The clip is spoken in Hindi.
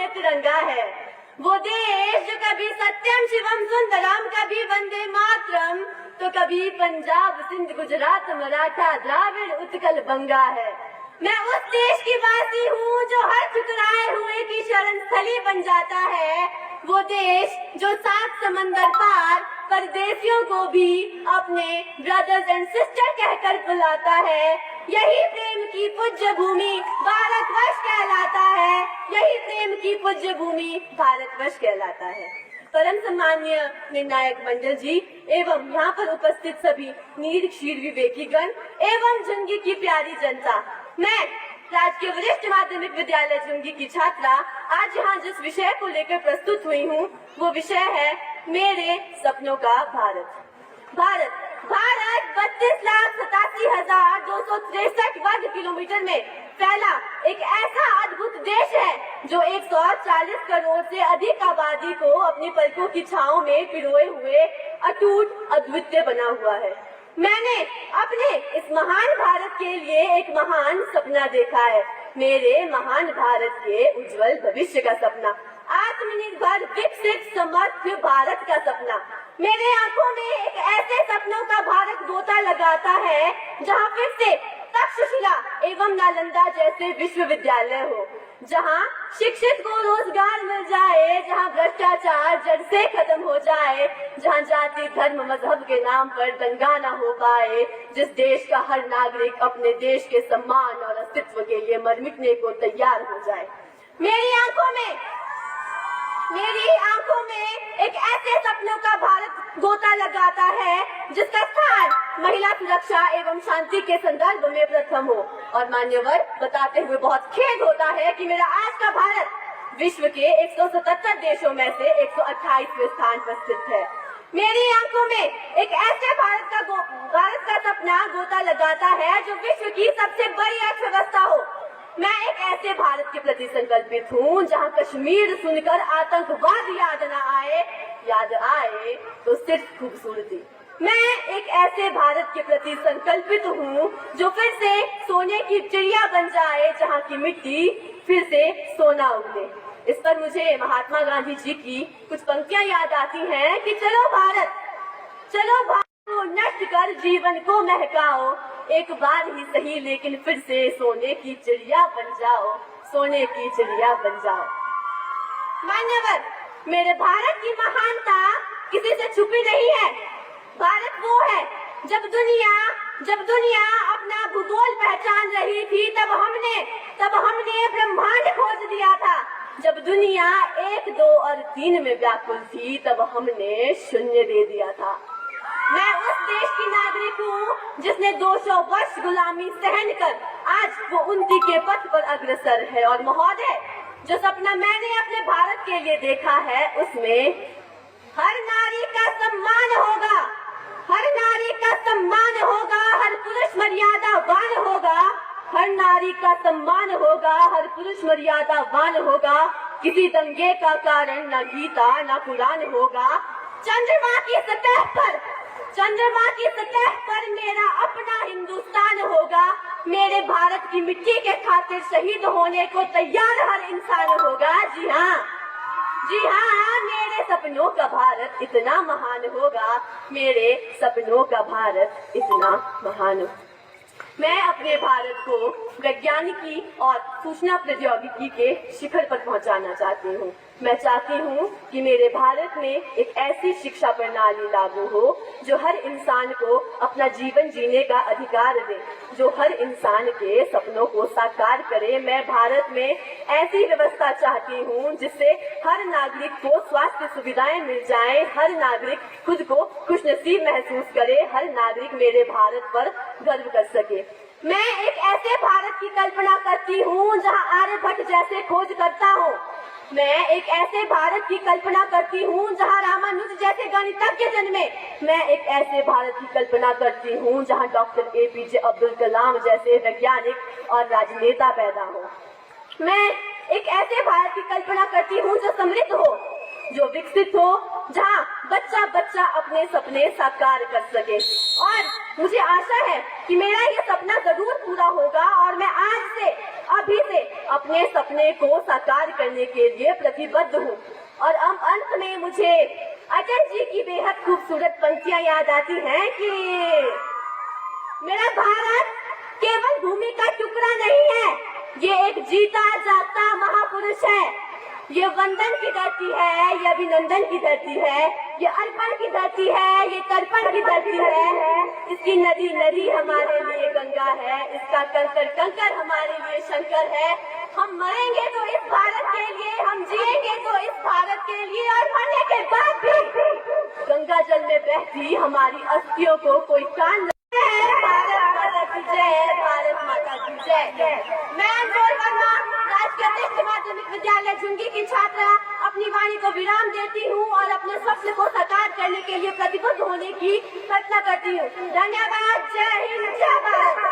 में तिरंगा है। वो देश जो कभी सत्यम शिवम सुंदरम, कभी वंदे मातरम, तो कभी पंजाब सिंध गुजरात मराठा द्राविड़ उत्कल बंगा है। मैं उस देश की वासी हूँ जो हर ठुकराए हुए की शरण स्थली बन जाता है। वो देश जो 7 समंदर पार परदेशियों को भी अपने ब्रदर्स एंड सिस्टर कहकर बुलाता है। यही प्रेम की पूज्य भूमि भारतवर्ष कहलाता है। यही प्रेम की पूज्य भूमि भारतवर्ष कहलाता है। परम सम्माननीय निर्णायक मंडल जी एवं यहाँ पर उपस्थित सभी नीर क्षीर विवेकी गण एवं झुंगी की प्यारी जनता, मैं राजकीय वरिष्ठ माध्यमिक विद्यालय झुंगी की छात्रा आज यहाँ जिस विषय को लेकर प्रस्तुत हुई हूँ वो विषय है मेरे सपनों का भारत। भारत 32,87,263 वर्ग किलोमीटर में फैला एक ऐसा अद्भुत देश है जो 140 करोड़ से अधिक आबादी को अपनी पलकों की छांव में पिरोए हुए अटूट अद्वितीय बना हुआ है। मैंने अपने इस महान भारत के लिए एक महान सपना देखा है, मेरे महान भारत के उज्जवल भविष्य का सपना, आत्मनिर्भर विकसित समर्थ भारत का सपना। मेरे आंखों में एक ऐसे सपनों का भारत गोता लगाता है जहाँ फिर से तक्षशिला एवं नालंदा जैसे विश्वविद्यालय हो, जहाँ शिक्षित को रोजगार मिल जाए, जहाँ भ्रष्टाचार जड़ से खत्म हो जाए, जहाँ जाति धर्म मजहब के नाम पर दंगा न हो पाए, जिस देश का हर नागरिक अपने देश के सम्मान और अस्तित्व के लिए मर मिटने को तैयार हो जाए। मेरी आंखों में एक ऐसे सपनों का भारत गोता लगाता है जिसका स्थान महिला सुरक्षा एवं शांति के संदर्भ में प्रथम हो। और मान्यवर, बताते हुए बहुत खेद होता है कि मेरा आज का भारत विश्व के 177 देशों में से 128वें स्थान पर स्थित है। मेरी आंखों में एक ऐसे भारत का सपना गोता लगाता है जो विश्व की सबसे बड़ी अर्थव्यवस्था हो। मैं एक ऐसे भारत के प्रति संकल्पित हूँ जहाँ कश्मीर सुनकर आतंकवाद याद आए तो सिर्फ खूबसूरती। मैं एक ऐसे भारत के प्रति संकल्पित हूँ जो फिर से सोने की चिड़िया बन जाए, जहाँ की मिट्टी फिर से सोना उगले। इस पर मुझे महात्मा गांधी जी की कुछ पंक्तियाँ याद आती हैं कि चलो भारत को नष्ट कर जीवन को महकाओ, एक बार ही सही लेकिन फिर से सोने की चिड़िया बन जाओ, सोने की चिड़िया बन जाओ। मान्यवर, मेरे भारत की महानता किसी से छुपी नहीं है। भारत वो है, जब दुनिया अपना भूगोल पहचान रही थी तब हमने ब्रह्मांड खोज दिया था। जब दुनिया 1, 2 और 3 में व्याकुल थी तब हमने शून्य दे दिया था। मैं उस देश की नागरिक हूँ जिसने 200 वर्ष गुलामी सहन कर आज वो उन्नति के पथ पर अग्रसर है। और महोदय, जो सपना मैंने अपने भारत के लिए देखा है उसमें हर नारी का सम्मान होगा, हर नारी का सम्मान होगा, हर पुरुष मर्यादावान होगा, हर नारी का सम्मान होगा, हर पुरुष मर्यादावान होगा। किसी दंगे का कारण न गीता न कुरान होगा। चंद्रमा की सतह पर मेरा अपना हिंदुस्तान होगा। मेरे भारत की मिट्टी के खातिर शहीद होने को तैयार हर इंसान होगा। जी हाँ, मेरे सपनों का भारत इतना महान होगा, मेरे सपनों का भारत इतना महान होगा। मैं अपने भारत को वैज्ञानिकी और सूचना प्रौद्योगिकी के शिखर पर पहुंचाना चाहती हूँ। मैं चाहती हूँ कि मेरे भारत में एक ऐसी शिक्षा प्रणाली लागू हो जो हर इंसान को अपना जीवन जीने का अधिकार दे, जो हर इंसान के सपनों को साकार करे। मैं भारत में ऐसी व्यवस्था चाहती हूँ जिससे हर नागरिक को स्वास्थ्य सुविधाएं मिल जाएं, हर नागरिक खुद को खुशनसीब महसूस करे, हर नागरिक मेरे भारत पर गर्व कर सके। मैं एक ऐसे भारत की कल्पना करती हूँ जहाँ आर्यभट्ट जैसे खोजकर्ता हो। मैं एक ऐसे भारत की कल्पना करती हूँ जहाँ रामानुज जैसे गणितज्ञ जन्मे। मैं एक ऐसे भारत की कल्पना करती हूँ जहाँ डॉक्टर APJ अब्दुल कलाम जैसे वैज्ञानिक और राजनेता पैदा हो। मैं एक ऐसे भारत की कल्पना करती हूँ जो समृद्ध हो, जो विकसित हो, जहाँ बच्चा बच्चा अपने सपने साकार कर सके। और मुझे आशा है कि मेरा ये सपना जरूर पूरा होगा और मैं आज से, अभी से अपने सपने को साकार करने के लिए प्रतिबद्ध हूँ। और अब अंत में मुझे अटल जी की बेहद खूबसूरत पंक्तियां याद आती हैं कि मेरा भारत केवल भूमि का टुकड़ा नहीं है, ये एक जीता जागता महापुरुष है। ये वंदन की धरती है, ये अभिनंदन की धरती है, ये अर्पण की धरती है, ये तर्पण की धरती है। इसकी नदी नदी हमारे लिए गंगा है, इसका कंकर कंकर हमारे लिए शंकर है। हम मरेंगे तो इस भारत के लिए, हम जिएंगे तो इस भारत के लिए, और मरने के बाद भी गंगा जल में बहती हमारी अस्थियों को कोई कान भारत माता की जय, भारत माता की जय। मैं अनमोल वर्मा, राजकीय अतिरिक्त माध्यमिक विद्यालय झुंगी की छात्रा, अपनी वाणी को विराम देती हूँ और अपने स्वप्न को साकार करने के लिए प्रतिबद्ध होने की प्रार्थना करती हूँ। धन्यवाद। जय हिंद, जय भारत।